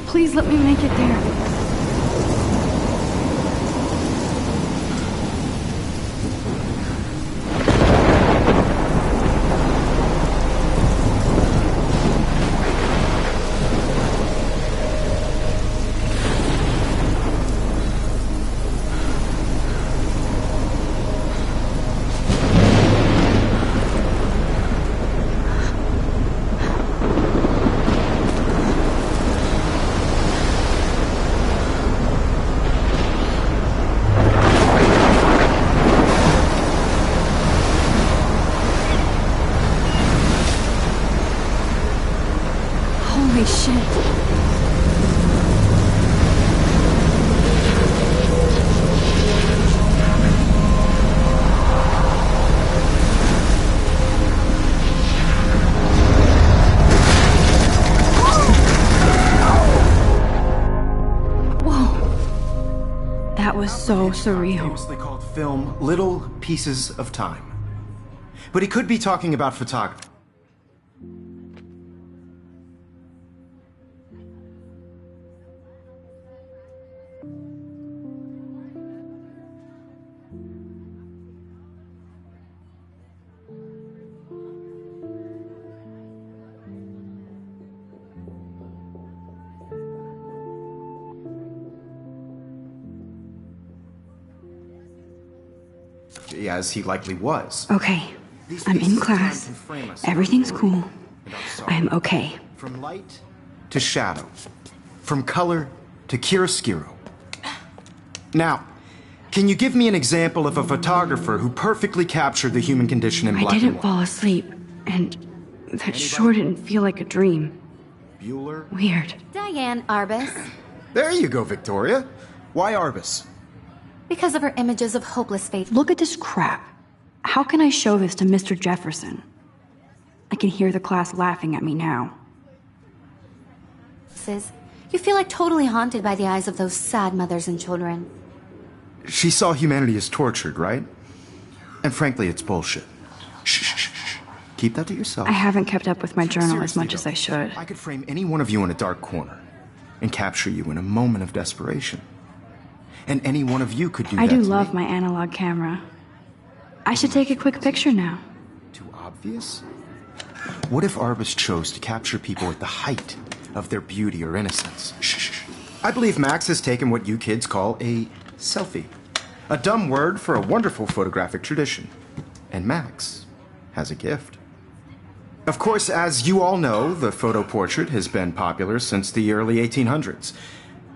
Please let me make it there. Holy shit. That was so surreal. Famously called film Little Pieces of Time. But he could be talking about photography. As he likely was. Okay, I'm in class. Everything's cool. I'm okay. From light to shadow. From color to chiaroscuro. Now, can you give me an example of a photographer who perfectly captured the human condition in black and white? I didn't fall asleep, and that sure didn't feel like a dream. Bueller? Weird. Diane Arbus. There you go, Victoria. Why Arbus? Because of her images of hopeless fate. Look at this crap. How can I show this to Mr. Jefferson? I can hear the class laughing at me now. You feel like totally haunted by the eyes of those sad mothers and children. She saw humanity as tortured, right? And frankly, it's bullshit. Shh, shh, shh, shh. Keep that to yourself. I haven't kept up with my journal Seriously, as much as though, I should. I could frame any one of you in a dark corner and capture you in a moment of desperation. And any one of you could do that. I do love my analog camera. I should take a quick picture now. Too obvious? What if Arbus chose to capture people at the height of their beauty or innocence? Shh. I believe Max has taken what you kids call a selfie. A dumb word for a wonderful photographic tradition. And Max has a gift. Of course, as you all know, the photo portrait has been popular since the early 1800s.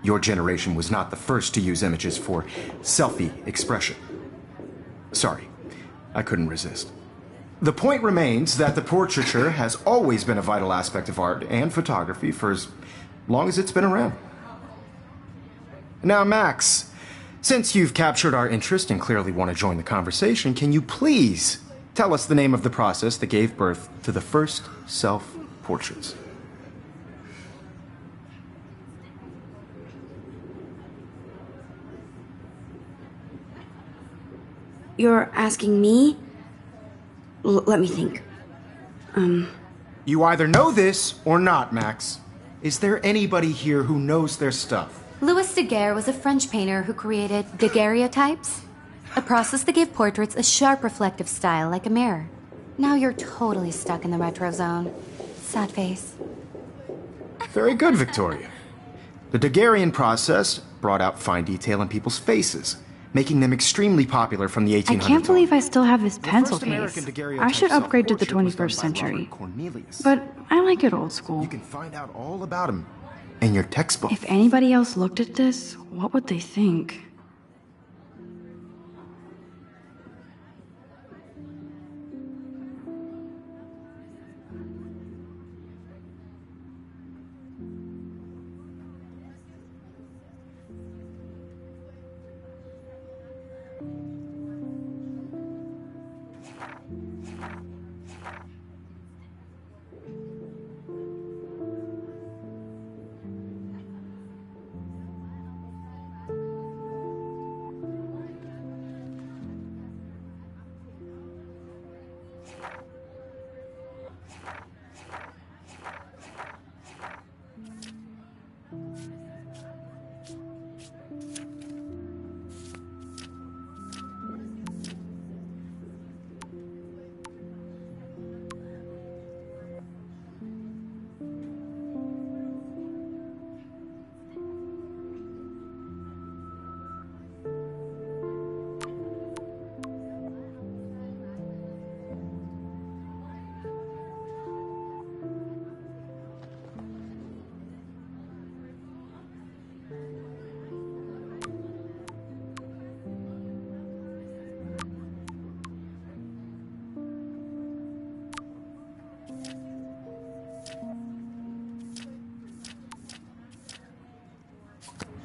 Your generation was not the first to use images for selfie expression. Sorry, I couldn't resist. The point remains that the portraiture has always been a vital aspect of art and photography for as long as it's been around. Now, Max, since you've captured our interest and clearly want to join the conversation, can you please tell us the name of the process that gave birth to the first self-portraits? You're asking me? Let me think. You either know this or not, Max. Is there anybody here who knows their stuff? Louis Daguerre was a French painter who created daguerreotypes, a process that gave portraits a sharp reflective style like a mirror. Now you're totally stuck in the retro zone. Sad face. Very good, Victoria. The Daguerrean process brought out fine detail in people's faces, making them extremely popular from the 1800s. I can't believe I still have this The pencil first American case. daguerreotype I should upgrade to the self-portrait was 21st done by century. Robert Cornelius. But I like it old school. You can find out all about him in your textbook. If anybody else looked at this, what would they think?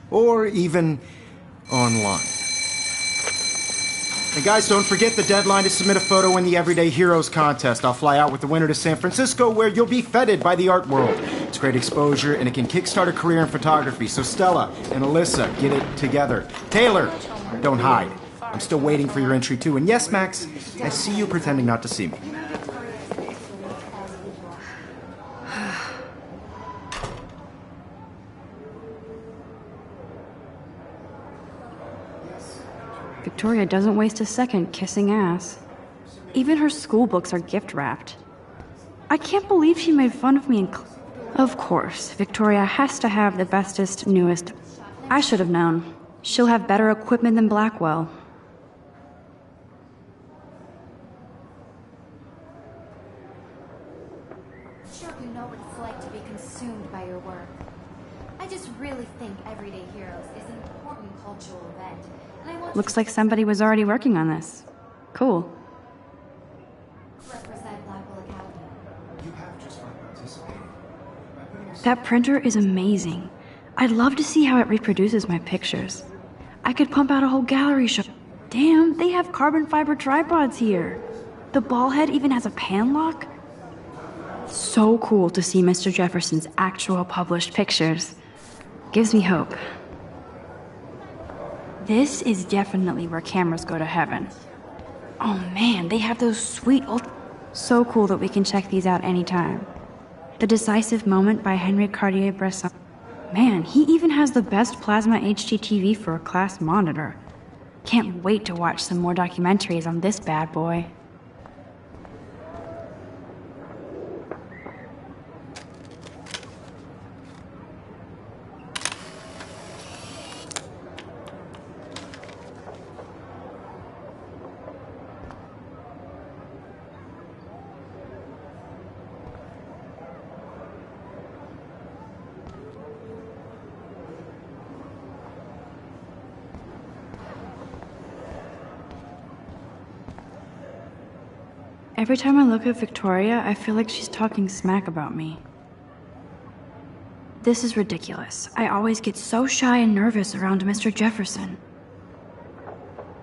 Or even online. And guys, don't forget the deadline to submit a photo in the Everyday Heroes contest. I'll fly out with the winner to San Francisco, where you'll be feted by the art world. It's great exposure, and it can kickstart a career in photography. So Stella and Alyssa, get it together. Taylor, don't hide. I'm still waiting for your entry too. And yes, Max, I see you pretending not to see me. Victoria doesn't waste a second kissing ass. Even her school books are gift wrapped. I can't believe she made fun of me in Of course, Victoria has to have the bestest, newest. I should have known. She'll have better equipment than Blackwell. Sure, you know what it's like to be consumed by your work. I just really think Everyday Heroes is an important cultural event. And I want Looks like somebody was already working on this. Cool. to represent Blackwell Academy. You have just fun participating. That printer is amazing. I'd love to see how it reproduces my pictures. I could pump out a whole gallery show. Damn, they have carbon fiber tripods here. The ball head even has a pan lock. So cool to see Mr. Jefferson's actual published pictures. Gives me hope. This is definitely where cameras go to heaven. Oh man, they have those sweet old... So cool that we can check these out anytime. The Decisive Moment by Henry Cartier-Bresson. Man, he even has the best plasma HDTV for a class monitor. Can't wait to watch some more documentaries on this bad boy. Every time I look at Victoria, I feel like she's talking smack about me. This is ridiculous. I always get so shy and nervous around Mr. Jefferson.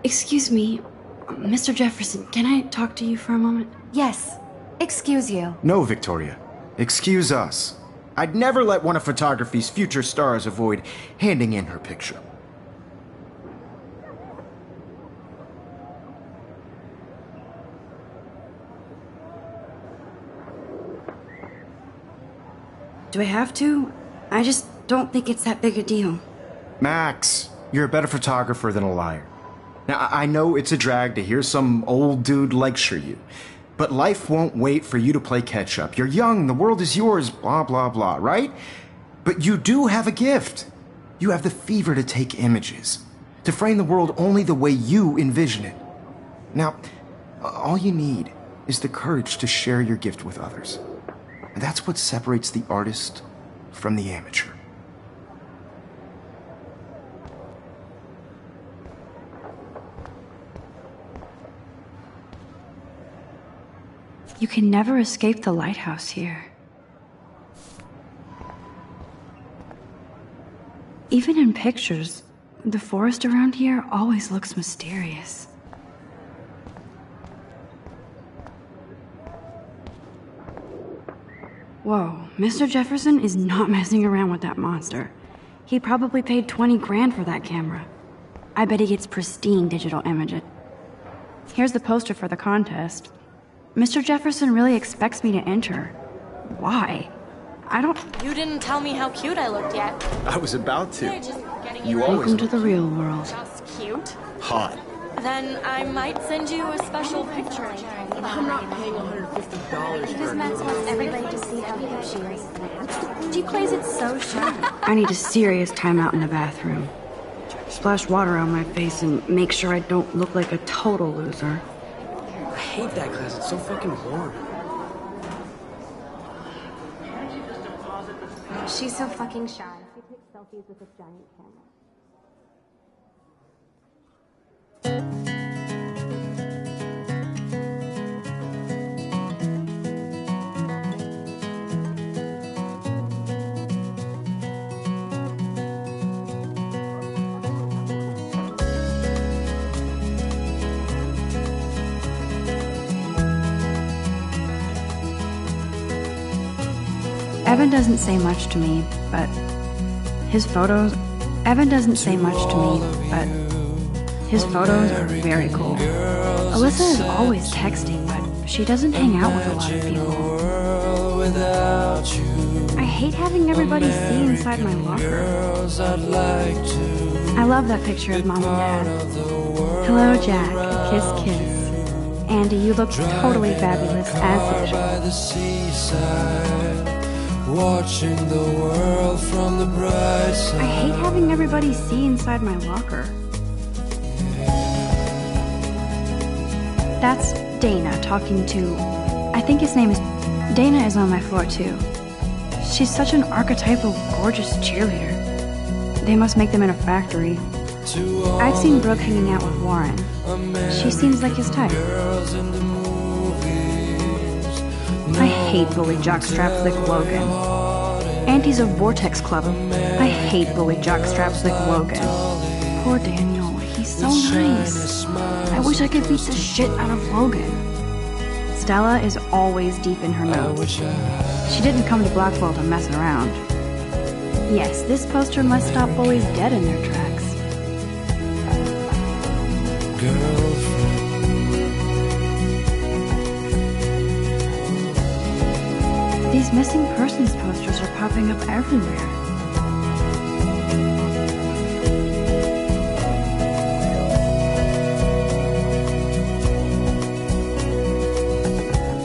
Excuse me, Mr. Jefferson, can I talk to you for a moment? Yes. Excuse you. No, Victoria. Excuse us. I'd never let one of photography's future stars avoid handing in her picture. Do I have to? I just don't think it's that big a deal. Max, you're a better photographer than a liar. Now, I know it's a drag to hear some old dude lecture you, but life won't wait for you to play catch-up. You're young, the world is yours, blah, blah, blah, right? But you do have a gift. You have the fever to take images, to frame the world only the way you envision it. Now, all you need is the courage to share your gift with others. And that's what separates the artist from the amateur. You can never escape the lighthouse here. Even in pictures, the forest around here always looks mysterious. Whoa, Mr. Jefferson is not messing around with that monster. He probably paid 20 grand for that camera. I bet he gets pristine digital images. Here's the poster for the contest. Mr. Jefferson really expects me to enter. Why? I don't... You didn't tell me how cute I looked yet. I was about to. You Welcome always to the real world. Just cute. hot. Then I might send you a special picture. I'm not paying $150 Because Max wants everybody to see how cute she is. She plays it so sharp. I need a serious timeout in the bathroom. Splash water on my face and make sure I don't look like a total loser. I hate that class. It's so fucking boring. She's so fucking shy. She takes selfies with a giant camera. Evan doesn't say much to me, but his photos... Evan doesn't say much to me, but his photos are very cool. Alyssa is always texting, but she doesn't hang out with a lot of people. I hate having everybody see inside my locker. I love that picture of Mom and Dad. Hello, Jack. Kiss, kiss. Andy, you look totally fabulous, as usual. Watching the world from the bright side. I hate having everybody see inside my locker. That's Dana talking to... I think his name is... Dana is on my floor too. She's such an archetypal, gorgeous cheerleader. They must make them in a factory. I've seen Brooke hanging out with Warren. She seems like his type. I hate bully jockstraps like Logan. Auntie's a Vortex Club. I hate bully jockstraps like Logan. Poor Daniel, he's so nice. I wish I could beat the shit out of Logan. Stella is always deep in her notes. She didn't come to Blackwell to mess around. Yes, this poster must stop bullies dead in their tracks. Girlfriend. These missing persons posters are popping up everywhere.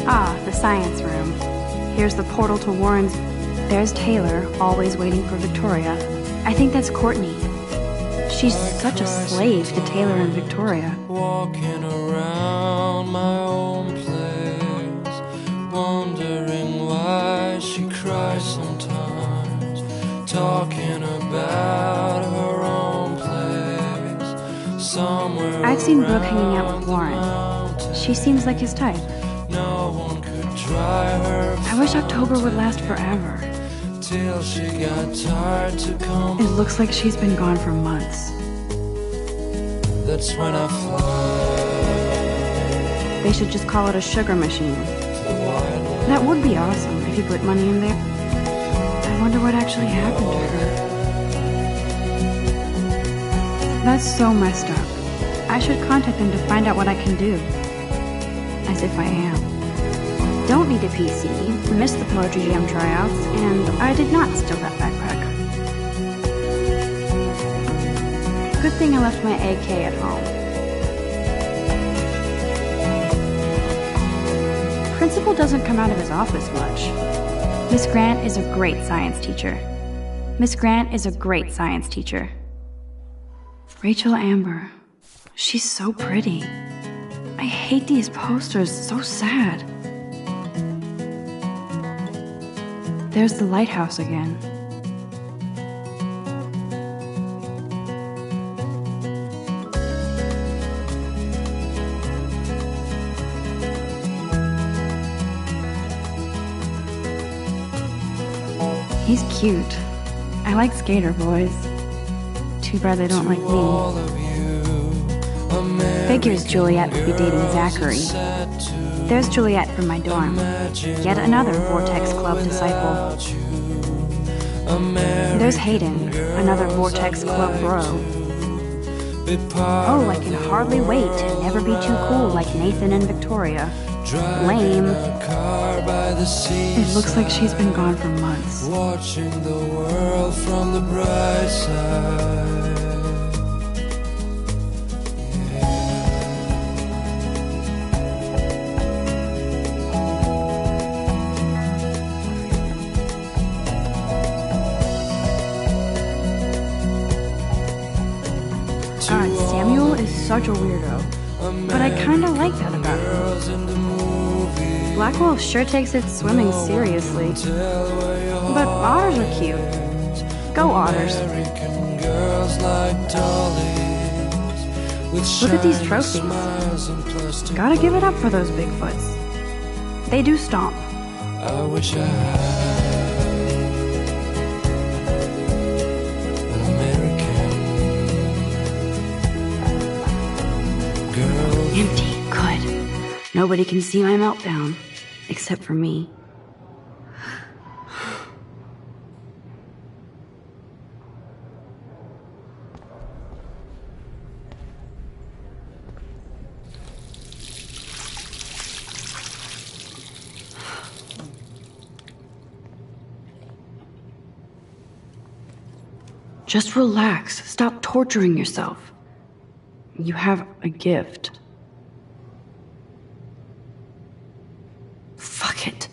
Ah, the science room. Here's the portal to Warren's. There's Taylor, always waiting for Victoria. I think that's Courtney. She's such a slave to Taylor and Victoria. Walking around my own place, wondering why she cries sometimes, talking about her own place, somewhere. I've seen Brooke hanging out with Warren. She seems like his type. No one could dry her. I wish October would last forever. Till she got tired to come. It looks like she's been gone for months. That's when I fly. They should just call it a sugar machine. That would be awesome if you put money in there. I wonder what actually happened to her. That's so messed up. I should contact them to find out what I can do. As if I am. Don't need a PC, missed the Poetry Jam tryouts, and I did not steal that backpack. Good thing I left my AK at home. Principal doesn't come out of his office much. Miss Grant is a great science teacher. Miss Grant is a great science teacher. Rachel Amber. She's so pretty. I hate these posters, so sad. There's the lighthouse again. He's cute. I like skater boys. Too bad they don't like me. Figures Juliet would be dating Zachary. There's Juliet from my dorm. Yet another Vortex Club disciple. There's Hayden, another Vortex Club bro. Oh, I can hardly wait to never be too cool like Nathan and Victoria. Lame. It looks like she's been gone for months. Watching the world from the bright side. Samuel is such a weirdo, but I kinda like that about him. Blackwell sure takes its swimming seriously, but otters are cute. Go otters. Look at these trophies. Gotta give it up for those Bigfoots. They do stomp. I wish I had an American girl. Empty, good. Nobody can see my meltdown, except for me. Just relax. Stop torturing yourself. You have a gift. Fuck it.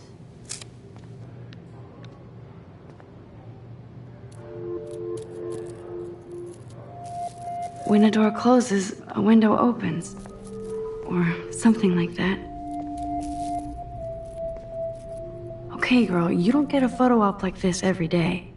When a door closes, a window opens. Or something like that. Okay, girl, you don't get a photo op like this every day.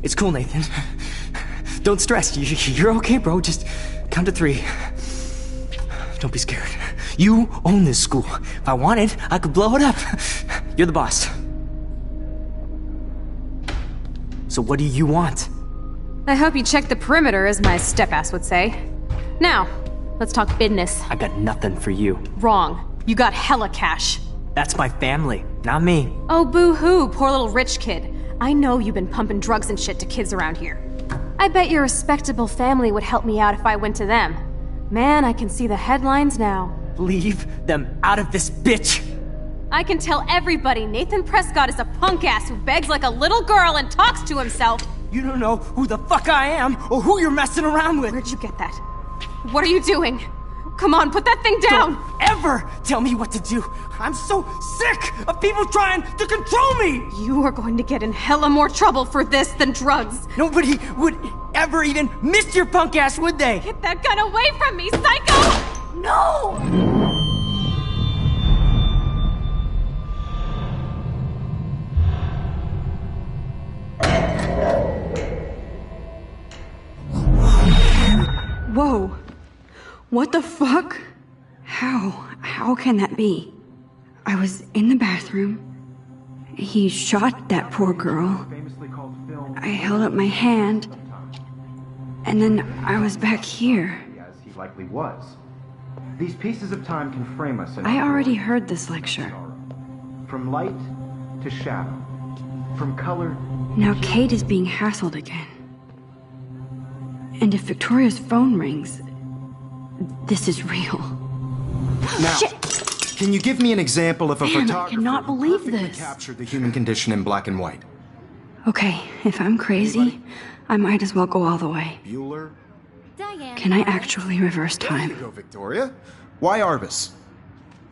It's cool, Nathan. Don't stress. You're okay, bro. Just count to 3. Don't be scared. You own this school. If I wanted, I could blow it up. You're the boss. So what do you want? I hope you checked the perimeter, as my step-ass would say. Now, let's talk business. I got nothing for you. Wrong. You got hella cash. That's my family, not me. Oh, boo-hoo, poor little rich kid. I know you've been pumping drugs and shit to kids around here. I bet your respectable family would help me out if I went to them. Man, I can see the headlines now. Leave them out of this bitch! I can tell everybody Nathan Prescott is a punk ass who begs like a little girl and talks to himself. You don't know who the fuck I am or who you're messing around with. Where'd you get that? What are you doing? Come on, put that thing down! Don't ever tell me what to do! I'm so sick of people trying to control me! You are going to get in hella more trouble for this than drugs. Nobody would ever even miss your punk ass, would they? Get that gun away from me, psycho! No! Whoa. What the fuck? How can that be? I was in the bathroom. He shot that poor girl. I held up my hand. And then I was back here. As he likely was. These pieces of time can frame us in I already heard this lecture. From light to shadow. From color. Now Kate is being hassled again. And if Victoria's phone rings, this is real. Now, Shit! can you give me an example of a Man, I photographer cannot who believe perfectly this. captured the human condition in black and white? Okay, if I'm crazy, I might as well go all the way. Bueller? Diane. Can I actually reverse There you time? go, Victoria. Why Arbus?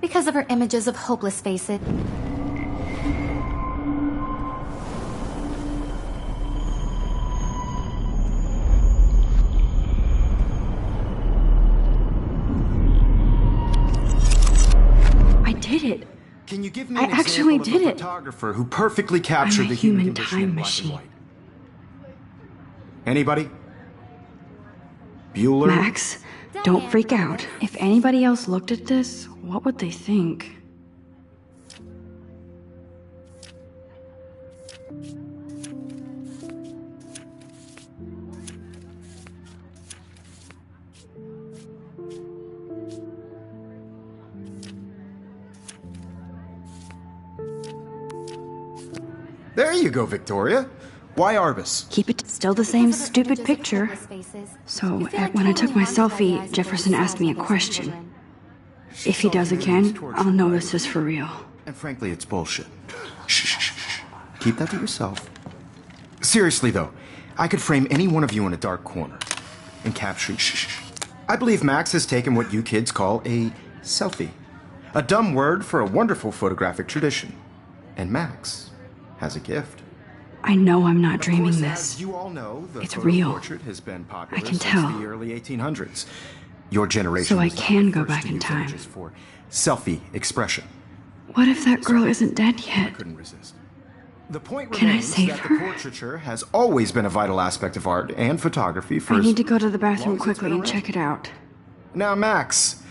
Because of her images of hopeless faces. I did it. Can you give me I an actually example did of a it. photographer who perfectly captured I'm a the human human condition time in black machine. and white? Anybody? Bueller? Max, don't freak out. If anybody else looked at this, what would they think? There you go, Victoria. Why Arbus? Keep it still the same Because of her stupid images of picture. hopeless faces. So, You feel like when I took my totally haunted by the selfie, eyes of Jefferson those asked me a sad-faced question. children. If he does again, I'll know this is for real. And frankly, it's bullshit. Shh, shh, shh, shh. Keep that to yourself. Seriously, though, I could frame any one of you in a dark corner and capture you. Shh, shh, shh. I believe Max has taken what you kids call a selfie. A dumb word for a wonderful photographic tradition. And Max has a gift. I know I'm not Of dreaming course, this. as you all know, the It's photo real. portrait has been popular I can since tell. the early 1800s. Your generation So I was not can the go first back to in use time. images for selfie expression. What if that girl isn't dead I yet? couldn't resist. The point Can I remains save that her? the portraiture has always been a vital aspect of art and photography for I as need to go to the long bathroom as it's quickly been and check it out. Now, Max,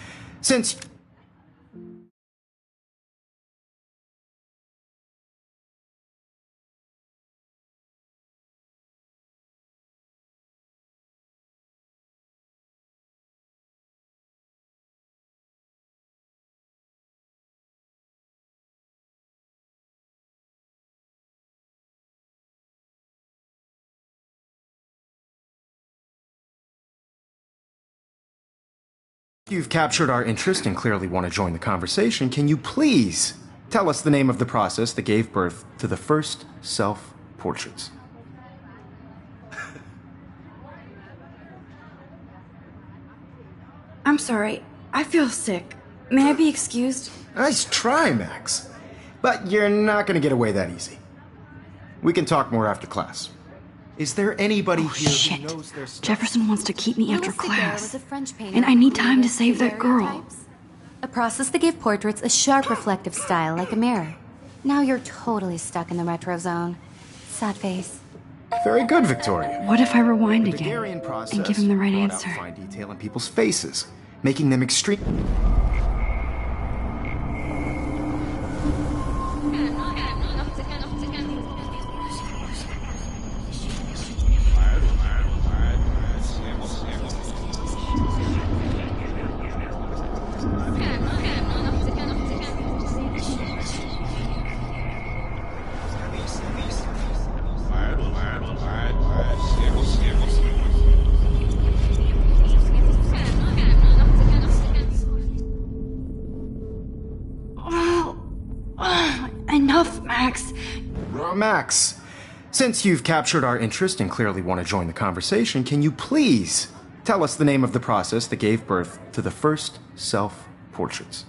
since you've captured our interest and clearly want to join the conversation, can you please tell us the name of the process that gave birth to the first self-portraits? I'm sorry. I feel sick. May I be excused? Nice try, Max. But you're not going to get away that easy. We can talk more after class. Is there anybody Oh, here shit. who knows their stuff? Jefferson wants to keep me after Louis Daguerre class. was a French painter And I who need time to created save that girl. daguerreotypes, a process that gave portraits a sharp reflective style like a mirror. Now you're totally stuck in the retro zone. Sad face. Very good, Victoria. What if I rewind The again Daguerrean process and give him the right brought answer? out fine detail in people's faces, making them extreme. Enough, Max. Max, since you've captured our interest and clearly want to join the conversation, can you please tell us the name of the process that gave birth to the first self-portraits?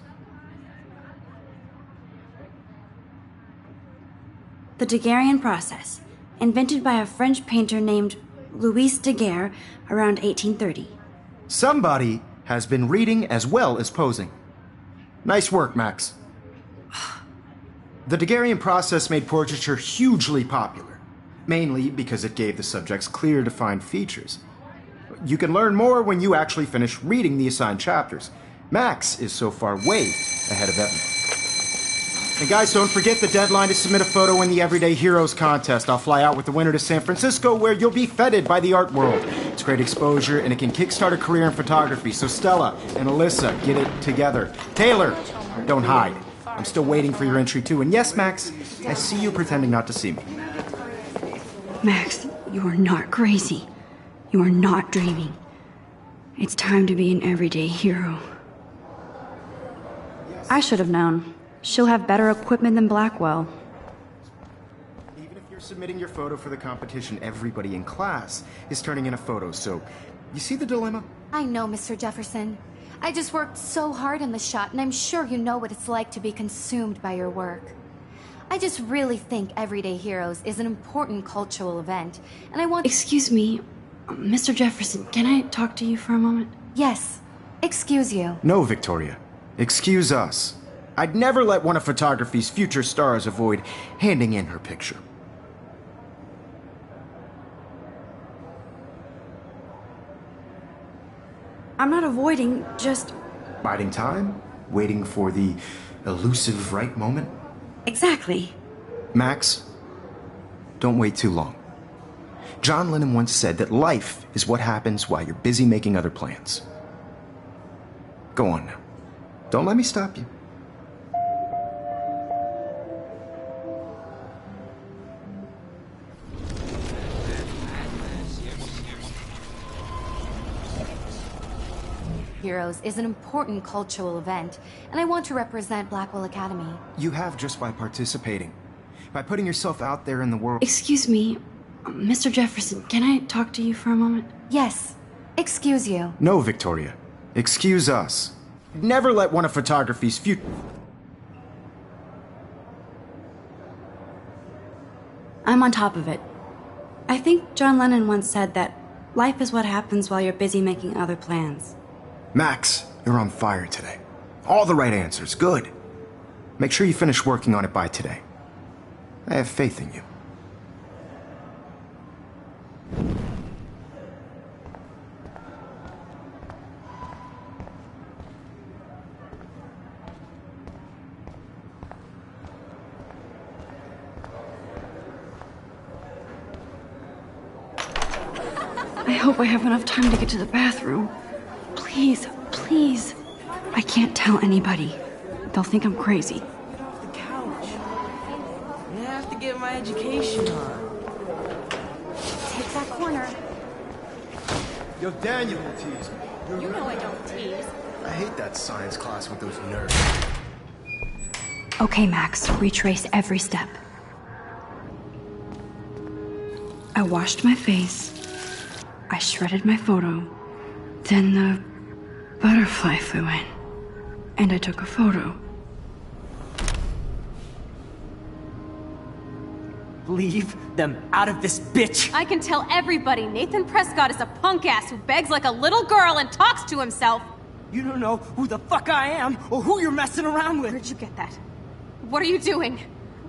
The Daguerrean process, invented by a French painter named Louis Daguerre around 1830. Somebody has been reading as well as posing. Nice work, Max. The Daguerrean process made portraiture hugely popular, mainly because it gave the subjects clear, defined features. You can learn more when you actually finish reading the assigned chapters. Max is so far way ahead of Evan. And guys, don't forget the deadline to submit a photo in the Everyday Heroes contest. I'll fly out with the winner to San Francisco, where you'll be feted by the art world. It's great exposure, and it can kickstart a career in photography. So Stella and Alyssa, get it together. Taylor, don't hide. I'm still waiting for your entry, too. And yes, Max, I see you pretending not to see me. Max, you are not crazy. You are not dreaming. It's time to be an everyday hero. I should have known. She'll have better equipment than Blackwell. Even if you're submitting your photo for the competition, everybody in class is turning in a photo, so you see the dilemma? I know, Mr. Jefferson. I just worked so hard on the shot, and I'm sure you know what it's like to be consumed by your work. I just really think Everyday Heroes is an important cultural event, and I want— Excuse me, Mr. Jefferson, can I talk to you for a moment? Yes. Excuse you. No, Victoria. Excuse us. I'd never let one of photography's future stars avoid handing in her picture. I'm not avoiding, just... Biding time? Waiting for the elusive right moment? Exactly. Max, don't wait too long. John Lennon once said that life is what happens while you're busy making other plans. Go on now. Don't let me stop you. Heroes is an important cultural event, and I want to represent Blackwell Academy. You have just by participating. By putting yourself out there in the world. Excuse me, Mr. Jefferson, can I talk to you for a moment? Yes. Excuse you. No, Victoria. Excuse us. Never let one of photography's future... I'm on top of it. I think John Lennon once said that life is what happens while you're busy making other plans. Max, you're on fire today. All the right answers. Good. Make sure you finish working on it by today. I have faith in you. I hope I have enough time to get to the bathroom. Please, please. I can't tell anybody. They'll think I'm crazy. Get off the couch. I have to get my education on. Take that corner. Yo, Daniel will tease me. You know I don't tease. I hate that science class with those nerds. Okay, Max, retrace every step. I washed my face. I shredded my photo. Then the butterfly flew in. And I took a photo. Leave them out of this bitch! I can tell everybody Nathan Prescott is a punk ass who begs like a little girl and talks to himself. You don't know who the fuck I am or who you're messing around with. Where'd you get that? What are you doing?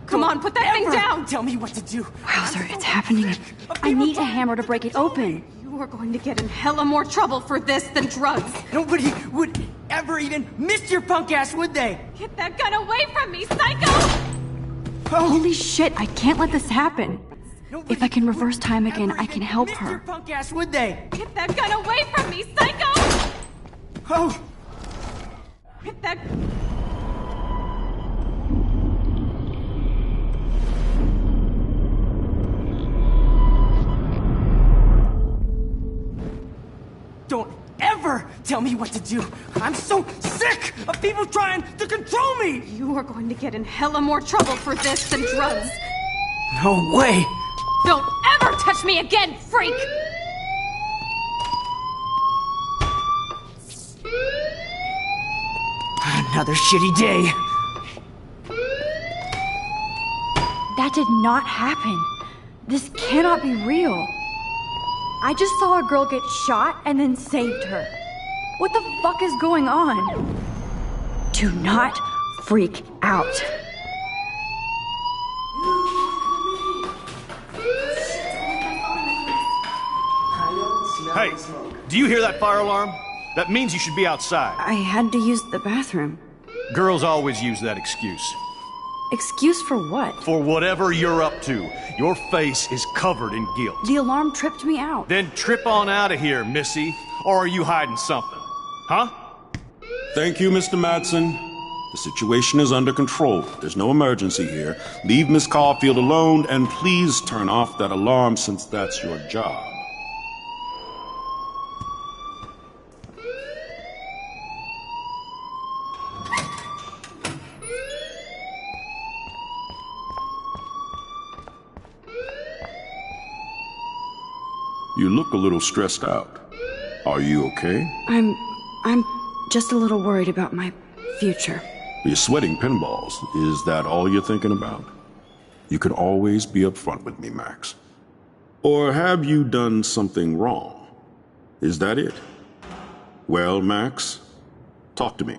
Come on, put that thing down! Tell me what to do. Wowzer, it's happening. I need a hammer to break it open. You are going to get in hella more trouble for this than drugs. Nobody would ever even miss your punk ass, would they? Get that gun away from me, psycho! Holy shit, I can't let this happen. If I can reverse time again, I can help her. Your punk ass, would they? Get that gun away from me, psycho! Oh! Get that... Don't ever tell me what to do. I'm so sick of people trying to control me. You are going to get in hella more trouble for this than drugs. No way. Don't ever touch me again, freak! Another shitty day. That did not happen. This cannot be real. I just saw a girl get shot and then saved her. What the fuck is going on? Do not freak out. Hey, do you hear that fire alarm? That means you should be outside. I had to use the bathroom. Girls always use that excuse. Excuse for what? For whatever you're up to. Your face is covered in guilt. The alarm tripped me out. Then trip on out of here, Missy. Or are you hiding something? Huh? Thank you, Mr. Madsen. The situation is under control. There's no emergency here. Leave Miss Caulfield alone, and please turn off that alarm since that's your job. You look a little stressed out. Are you okay? I'm just a little worried about my future. You're sweating pinballs. Is that all you're thinking about? You can always be upfront with me, Max. Or have you done something wrong? Is that it? Well, Max, talk to me.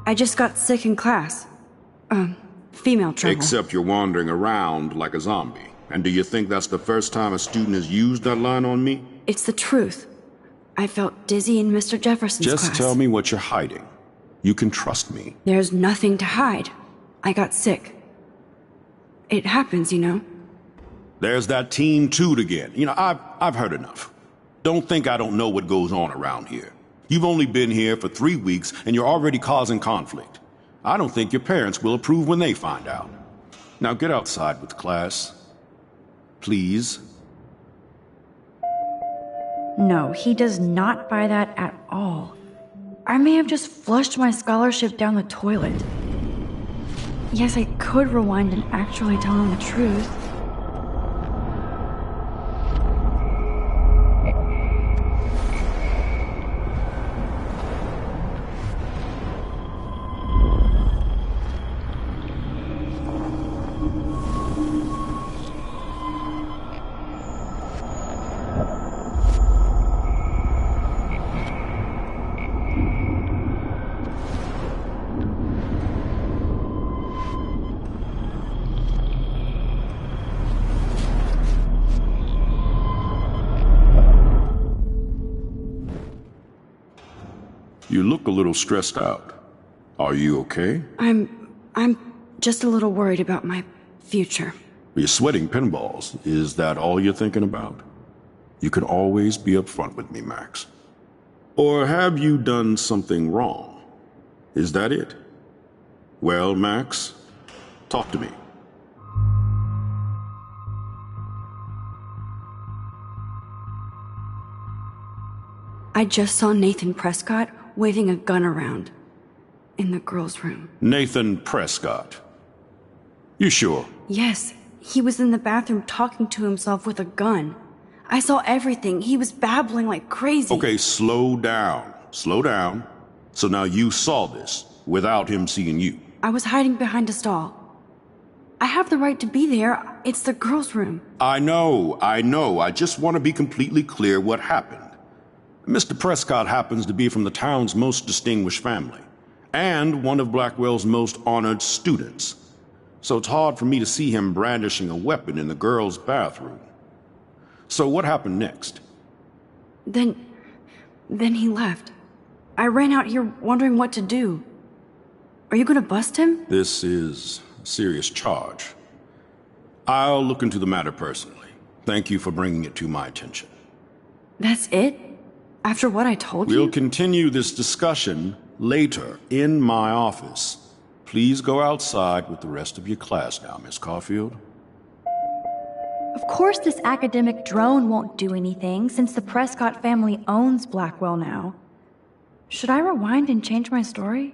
I just got sick in class. Female trouble. Except you're wandering around like a zombie. And do you think that's the first time a student has used that line on me? It's the truth. I felt dizzy in Mr. Jefferson's class. Just tell me what you're hiding. You can trust me. There's nothing to hide. I got sick. It happens, you know. There's that teen toot again. You know, I've heard enough. Don't think I don't know what goes on around here. You've only been here for 3 weeks, and you're already causing conflict. I don't think your parents will approve when they find out. Now get outside with class. Please. No, he does not buy that at all. I may have just flushed my scholarship down the toilet. Yes, I could rewind and actually tell him the truth. You look a little stressed out. Are you okay? I'm just a little worried about my future. You're sweating pinballs. Is that all you're thinking about? You can always be upfront with me, Max. Or have you done something wrong? Is that it? Well, Max, talk to me. I just saw Nathan Prescott waving a gun around in the girls' room. Nathan Prescott. You sure? Yes, he was in the bathroom talking to himself with a gun. I saw everything. He was babbling like crazy. Okay, slow down. Slow down. So now you saw this without him seeing you. I was hiding behind a stall. I have the right to be there. It's the girls' room. I know. I just want to be completely clear what happened. Mr. Prescott happens to be from the town's most distinguished family, and one of Blackwell's most honored students. So it's hard for me to see him brandishing a weapon in the girls' bathroom. So what happened next? Then he left. I ran out here wondering what to do. Are you gonna bust him? This is a serious charge. I'll look into the matter personally. Thank you for bringing it to my attention. That's it? After what I told you? We'll continue this discussion later in my office. Please go outside with the rest of your class now, Miss Caulfield. Of course this academic drone won't do anything, since the Prescott family owns Blackwell now. Should I rewind and change my story?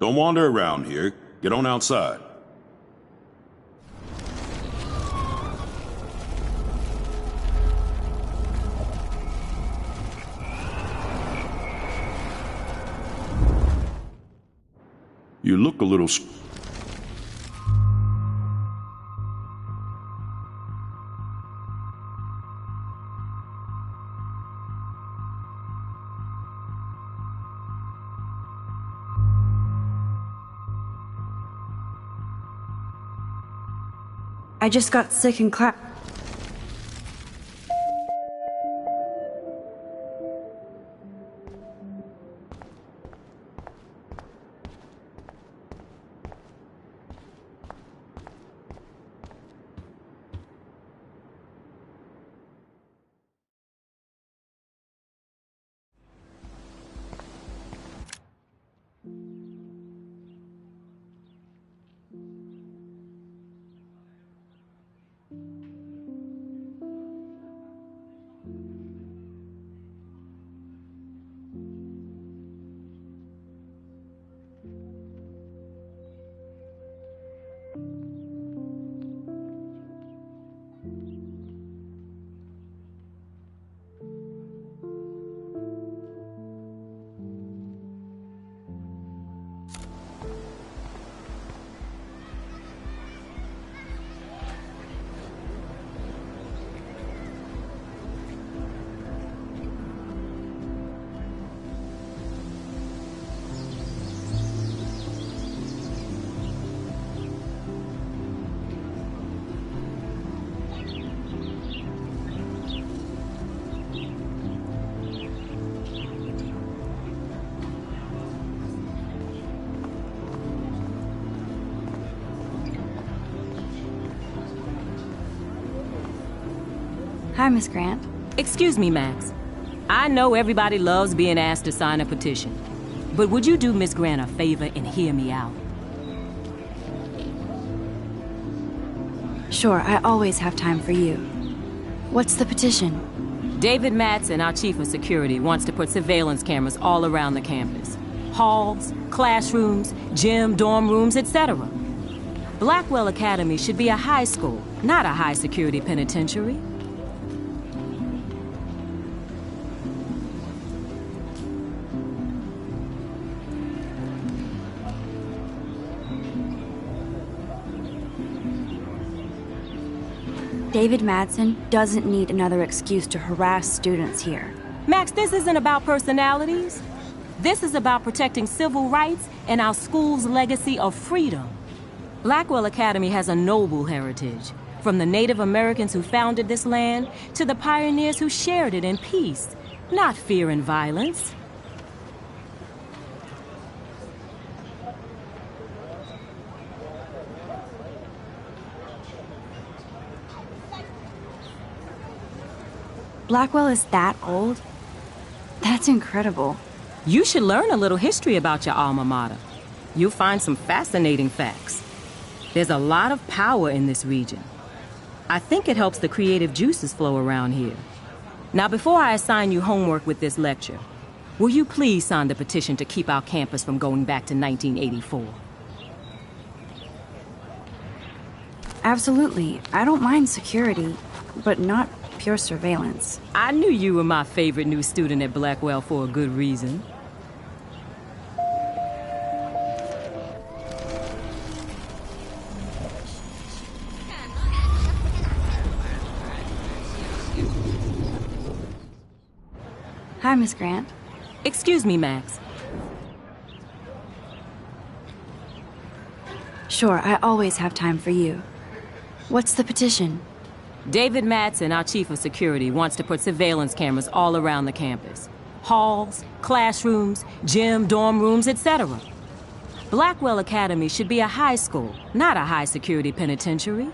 Don't wander around here. Get on outside. You look a little... I just got sick and clapped. Hi, Miss Grant. Excuse me, Max. I know everybody loves being asked to sign a petition, but would you do Miss Grant a favor and hear me out? Sure, I always have time for you. What's the petition? David Madsen, our chief of security, wants to put surveillance cameras all around the campus. Halls, classrooms, gym, dorm rooms, etc. Blackwell Academy should be a high school, not a high-security penitentiary. David Madsen doesn't need another excuse to harass students here. Max, this isn't about personalities. This is about protecting civil rights and our school's legacy of freedom. Blackwell Academy has a noble heritage, from the Native Americans who founded this land to the pioneers who shared it in peace, not fear and violence. Blackwell is that old? That's incredible. You should learn a little history about your alma mater. You'll find some fascinating facts. There's a lot of power in this region. I think it helps the creative juices flow around here. Now, before I assign you homework with this lecture, will you please sign the petition to keep our campus from going back to 1984? Absolutely. I don't mind security, but not pure surveillance. I knew you were my favorite new student at Blackwell for a good reason. Hi, Miss Grant. Excuse me, Max. Sure, I always have time for you. What's the petition? David Madsen, our chief of security, wants to put surveillance cameras all around the campus. Halls, classrooms, gym, dorm rooms, etc. Blackwell Academy should be a high school, not a high-security penitentiary.